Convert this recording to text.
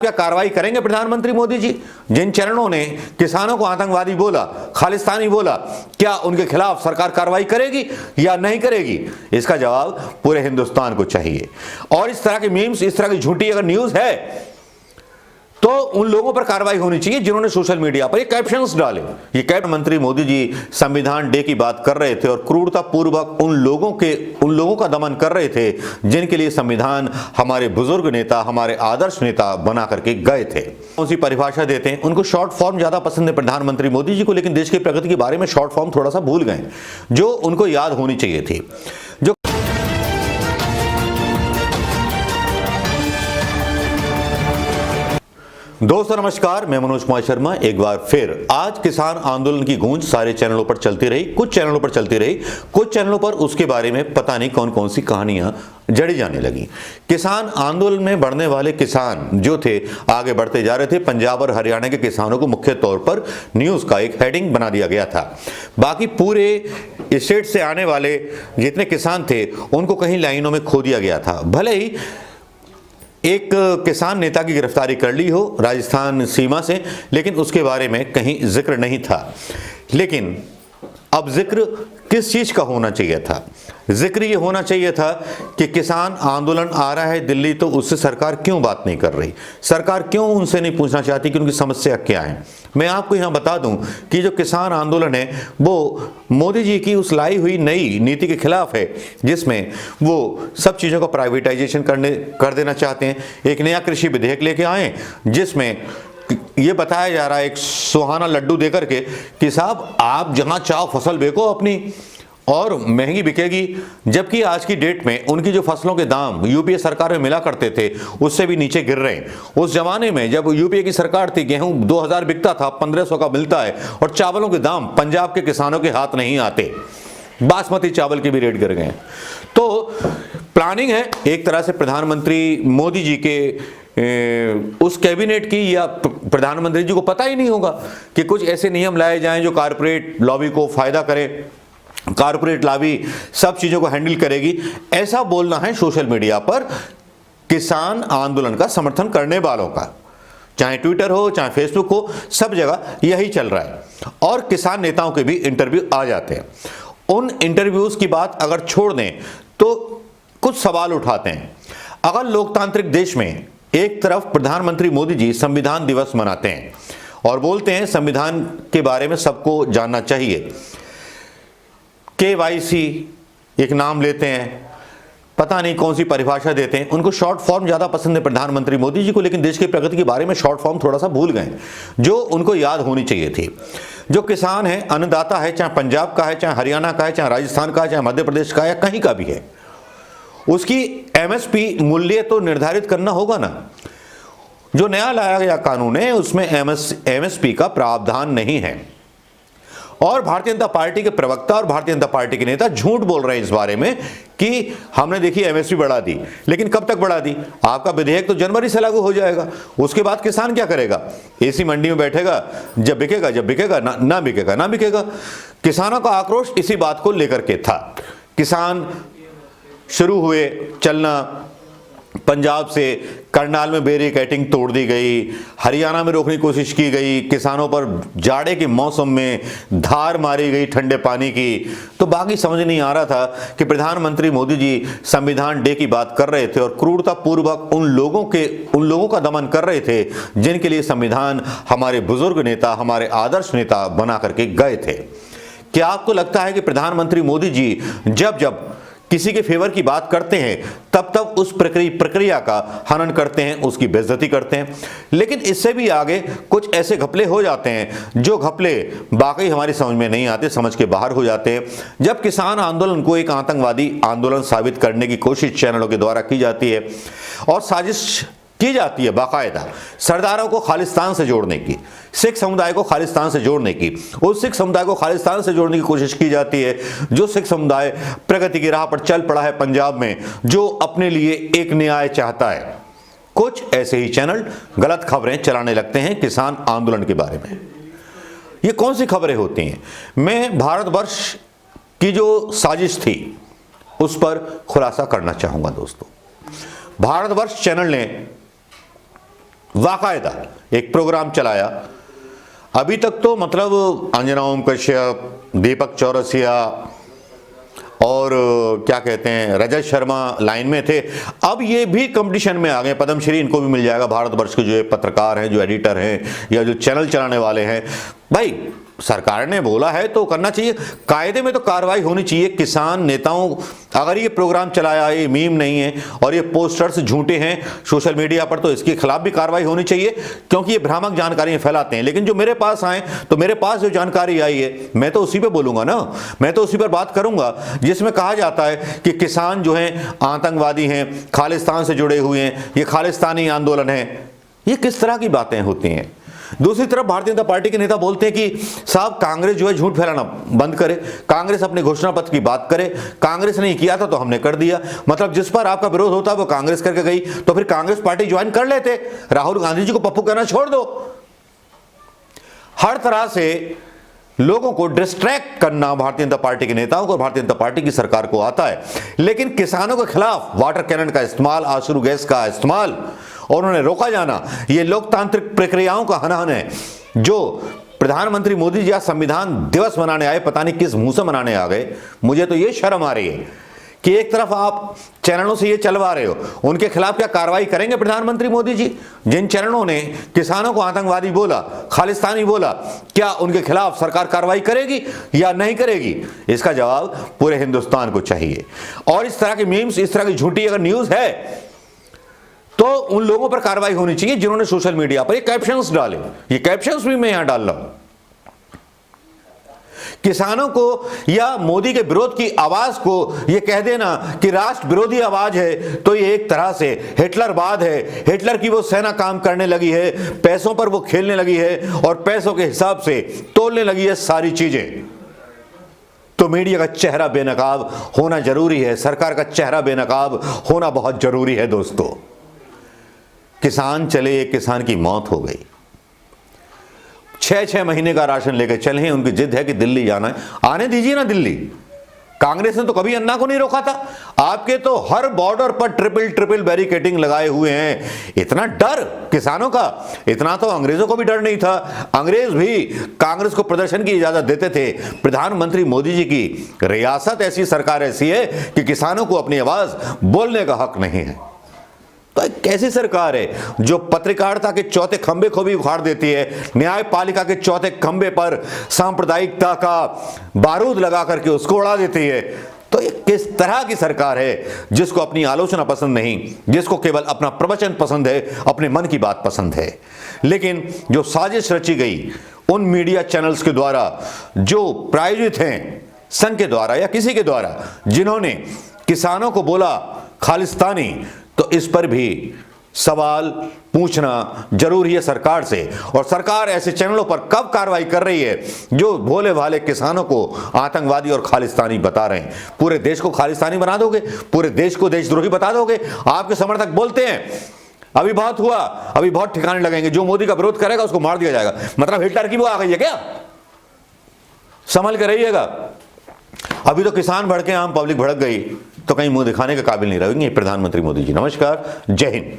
क्या कार्रवाई करेंगे प्रधानमंत्री मोदी जी? जिन चरणों ने किसानों को आतंकवादी बोला, खालिस्तानी बोला, क्या उनके खिलाफ सरकार कार्रवाई करेगी या नहीं करेगी? इसका जवाब पूरे हिंदुस्तान को चाहिए। और इस तरह के मीम्स, इस तरह की झूठी अगर न्यूज है तो उन लोगों पर कार्रवाई होनी चाहिए जिन्होंने सोशल मीडिया पर ये कैप्शंस डाले। ये कैबिनेट मंत्री मोदी जी संविधान डे की बात कर रहे थे और क्रूरता पूर्वक उन लोगों का दमन कर रहे थे जिनके लिए संविधान हमारे बुजुर्ग नेता, हमारे आदर्श नेता बना करके गए थे। कौन सी परिभाषा देते हैं? उनको शॉर्ट फॉर्म ज्यादा पसंद है प्रधानमंत्री मोदी जी को, लेकिन देश की प्रगति के बारे में शॉर्ट फॉर्म थोड़ा सा भूल गए जो उनको याद होनी चाहिए थी। जो दोस्तों नमस्कार, मैं मनोज कुमार शर्मा एक बार फिर। आज किसान आंदोलन की गूंज सारे चैनलों पर चलती रही, कुछ चैनलों पर चलती रही, कुछ चैनलों पर उसके बारे में पता नहीं कौन कौन सी कहानियां जड़ी जाने लगी। किसान आंदोलन में बढ़ने वाले किसान जो थे आगे बढ़ते जा रहे थे। पंजाब और हरियाणा के किसानों को मुख्य तौर पर न्यूज का एक हेडिंग बना दिया गया था। बाकी पूरे स्टेट से आने वाले जितने किसान थे उनको कहीं लाइनों में खो दिया गया था। भले ही एक किसान नेता की गिरफ्तारी कर ली हो राजस्थान सीमा से, लेकिन उसके बारे में कहीं जिक्र नहीं था। लेकिन अब जिक्र किस चीज का होना चाहिए था? जिक्र ये होना चाहिए था कि किसान आंदोलन आ रहा है दिल्ली, तो उससे सरकार क्यों बात नहीं कर रही? सरकार क्यों उनसे नहीं पूछना चाहती कि उनकी समस्या क्या है? मैं आपको यहां बता दूं कि जो किसान आंदोलन है वो मोदी जी की उस लाई हुई नई नीति के खिलाफ है जिसमें वो सब चीजों का प्राइवेटाइजेशन कर देना चाहते हैं। एक नया कृषि विधेयक लेके आए जिसमें ये बताया जा रहा है एक सुहाना लड्डू देकर के कि साहब आप जहां चाहो फसल बेचो अपनी और महंगी बिकेगी, जबकि आज की डेट में उनकी जो फसलों के दाम यूपीए सरकार में मिला करते थे उससे भी नीचे गिर रहे हैं। उस जमाने में जब यूपीए की सरकार थी, गेहूं 2000 बिकता था, 1500 का मिलता है और चावलों के दाम पंजाब के किसानों के हाथ नहीं आते। बासमती चावल के भी रेट गिर गए। तो प्लानिंग है एक तरह से प्रधानमंत्री मोदी जी के उस कैबिनेट की, या प्रधानमंत्री जी को पता ही नहीं होगा कि कुछ ऐसे नियम लाए जाएं जो कारपोरेट लॉबी को फायदा करे। कारपोरेट लॉबी सब चीजों को हैंडल करेगी, ऐसा बोलना है सोशल मीडिया पर किसान आंदोलन का समर्थन करने वालों का। चाहे ट्विटर हो चाहे फेसबुक हो, सब जगह यही चल रहा है। और किसान नेताओं के भी इंटरव्यू आ जाते हैं। उन इंटरव्यूज की बात अगर छोड़ दें तो कुछ सवाल उठाते हैं। अगर लोकतांत्रिक देश में एक तरफ प्रधानमंत्री मोदी जी संविधान दिवस मनाते हैं और बोलते हैं संविधान के बारे में सबको जानना चाहिए, केवाईसी एक नाम लेते हैं, पता नहीं कौन सी परिभाषा देते हैं, उनको शॉर्ट फॉर्म ज्यादा पसंद है प्रधानमंत्री मोदी जी को, लेकिन देश की प्रगति के बारे में शॉर्ट फॉर्म थोड़ा सा भूल गए जो उनको याद होनी चाहिए थी। जो किसान है, अन्नदाता है, चाहे पंजाब का है, चाहे हरियाणा का है, चाहे राजस्थान का है, चाहे मध्य प्रदेश का है, या कहीं का भी है, उसकी एमएसपी मूल्य तो निर्धारित करना होगा ना। जो नया लाया गया कानून है उसमें एमएसपी का प्रावधान नहीं है। और भारतीय जनता पार्टी के प्रवक्ता और भारतीय जनता पार्टी के नेता झूठ बोल रहे हैं इस बारे में कि हमने देखी एमएसपी बढ़ा दी। लेकिन कब तक बढ़ा दी? आपका विधेयक तो जनवरी से लागू हो जाएगा। उसके बाद किसान क्या करेगा? एसी मंडी में बैठेगा, जब बिकेगा ना बिकेगा। किसानों का आक्रोश इसी बात को लेकर के था। किसान शुरू हुए चलना, पंजाब से करनाल में बैरिकेडिंग तोड़ दी गई, हरियाणा में रोकने की कोशिश की गई, किसानों पर जाड़े के मौसम में धार मारी गई ठंडे पानी की। तो बाकी समझ नहीं आ रहा था कि प्रधानमंत्री मोदी जी संविधान डे की बात कर रहे थे और क्रूरता पूर्वक उन लोगों का दमन कर रहे थे जिनके लिए संविधान हमारे बुजुर्ग नेता, हमारे आदर्श नेता बना करके गए थे। क्या आपको लगता है कि प्रधानमंत्री मोदी जी जब किसी के फेवर की बात करते हैं तब उस प्रक्रिया का हनन करते हैं, उसकी बेइज्जती करते हैं? लेकिन इससे भी आगे कुछ ऐसे घपले हो जाते हैं जो घपले वाकई हमारी समझ में नहीं आते, समझ के बाहर हो जाते हैं। जब किसान आंदोलन को एक आतंकवादी आंदोलन साबित करने की कोशिश चैनलों के द्वारा की जाती है और साजिश की जाती है बाकायदा सरदारों को खालिस्तान से जोड़ने की, सिख समुदाय को खालिस्तान से जोड़ने की, उस सिख समुदाय को खालिस्तान से जोड़ने की कोशिश की जाती है जो सिख समुदाय प्रगति की राह पर चल पड़ा है पंजाब में, जो अपने लिए एक न्याय चाहता है। कुछ ऐसे ही चैनल गलत खबरें चलाने लगते हैं किसान आंदोलन के बारे में। ये कौन सी खबरें होती हैं? मैं भारतवर्ष की जो साजिश थी उस पर खुलासा करना चाहूंगा। दोस्तों, भारतवर्ष चैनल ने बाकायदा एक प्रोग्राम चलाया। अभी तक तो मतलब अंजना ओम कश्यप, दीपक चौरसिया और क्या कहते हैं रजत शर्मा लाइन में थे, अब ये भी कंपटीशन में आ गए। पद्मश्री इनको भी मिल जाएगा, भारतवर्ष के जो पत्रकार हैं, जो एडिटर हैं या जो चैनल चलाने वाले हैं। भाई सरकार ने बोला है तो करना चाहिए, कायदे में तो कार्रवाई होनी चाहिए। किसान नेताओं अगर ये प्रोग्राम चलाया, ये मीम नहीं है और ये पोस्टर्स झूठे हैं सोशल मीडिया पर, तो इसके खिलाफ भी कार्रवाई होनी चाहिए, क्योंकि ये भ्रामक जानकारियां फैलाते हैं। लेकिन जो मेरे पास आए, तो मेरे पास जो जानकारी आई है मैं तो उसी पे बोलूंगा ना, मैं तो उसी पर बात करूंगा जिसमें कहा जाता है कि किसान जो हैं आतंकवादी हैं, खालिस्तान से जुड़े हुए हैं, ये खालिस्तानी आंदोलन है। ये किस तरह की बातें होती हैं? दूसरी तरफ भारतीय जनता पार्टी के नेता बोलते हैं कि साहब कांग्रेस जो है झूठ फैलाना बंद करे, कांग्रेस अपने घोषणा पत्र की बात करे, कांग्रेस ने किया था तो हमने कर दिया। मतलब जिस पर आपका विरोध होता है वो कांग्रेस करके गई, तो फिर कांग्रेस पार्टी ज्वाइन कर लेते। राहुल गांधी जी को पप्पू कहना छोड़ दो। हर तरह से लोगों को डिस्ट्रैक्ट करना भारतीय जनता पार्टी के नेताओं को, भारतीय जनता पार्टी की सरकार को आता है। लेकिन किसानों के खिलाफ वाटर कैनन का इस्तेमाल, आंसू गैस का इस्तेमाल और उन्हें रोका जाना, ये लोकतांत्रिक प्रक्रियाओं का हनन है जो प्रधानमंत्री मोदी जी आज संविधान दिवस मनाने आए, पता नहीं किस मुंह से मनाने आ गए। मुझे तो ये शर्म आ रही है कि एक तरफ आप चैनलों से ये चलवा रहे हो, उनके खिलाफ क्या कार्रवाई करेंगे प्रधानमंत्री मोदी जी? जिन चैनलों ने किसानों को आतंकवादी बोला, खालिस्तानी बोला, क्या उनके खिलाफ सरकार कार्रवाई करेगी या नहीं करेगी? इसका जवाब पूरे हिंदुस्तान को चाहिए। और इस तरह की मीम्स, इस तरह की झूठी अगर न्यूज है तो उन लोगों पर कार्रवाई होनी चाहिए जिन्होंने सोशल मीडिया पर ये कैप्शंस डाले। ये कैप्शंस भी मैं यहां डाल रहा हूं। किसानों को या मोदी के विरोध की आवाज को ये कह देना कि राष्ट्र विरोधी आवाज है, तो ये एक तरह से हिटलरवाद है। हिटलर की वो सेना काम करने लगी है, पैसों पर वो खेलने लगी है और पैसों के हिसाब से तोलने लगी है सारी चीजें। तो मीडिया का चेहरा बेनकाब होना जरूरी है, सरकार का चेहरा बेनकाब होना बहुत जरूरी है दोस्तों। किसान चले, एक किसान की मौत हो गई, 6-6 महीने का राशन लेकर चले हैं। उनकी जिद है कि दिल्ली जाना है, आने दीजिए ना दिल्ली। कांग्रेस ने तो कभी अन्ना को नहीं रोका था। आपके तो हर बॉर्डर पर ट्रिपल बैरिकेडिंग लगाए हुए हैं। इतना डर किसानों का, इतना तो अंग्रेजों को भी डर नहीं था। अंग्रेज भी कांग्रेस को प्रदर्शन की इजाजत देते थे। प्रधानमंत्री मोदी जी की रियासत ऐसी, सरकार ऐसी है कि किसानों को अपनी आवाज बोलने का हक नहीं है। तो एक कैसी सरकार है जो पत्रकारिता के चौथे खंबे को भी उखाड़ देती है, न्यायपालिका के चौथे खंबे पर सांप्रदायिकता का बारूद लगा करके उसको उड़ा देती है। तो ये किस तरह की सरकार है जिसको अपनी आलोचना पसंद नहीं, जिसको केवल अपना प्रवचन पसंद है, अपने मन की बात पसंद है। लेकिन जो साजिश रची गई उन मीडिया चैनल्स के द्वारा जो प्रायोजित हैं संघ के द्वारा या किसी के द्वारा, जिन्होंने किसानों को बोला खालिस्तानी, तो इस पर भी सवाल पूछना जरूरी है सरकार से। और सरकार ऐसे चैनलों पर कब कार्रवाई कर रही है जो भोले भाले किसानों को आतंकवादी और खालिस्तानी बता रहे हैं? पूरे देश को खालिस्तानी बना दोगे, पूरे देश को देशद्रोही बता दोगे? आपके समर्थक बोलते हैं अभी बहुत हुआ, अभी बहुत ठिकाने लगेंगे, जो मोदी का विरोध करेगा उसको मार दिया जाएगा। मतलब हिटलर की वो आ गई है क्या? संभल कर रहिएगा। अभी तो किसान भड़के, आम पब्लिक भड़क गई, तो कहीं मुंह दिखाने के काबिल नहीं रहेंगे प्रधानमंत्री मोदी जी। नमस्कार, जय हिंद।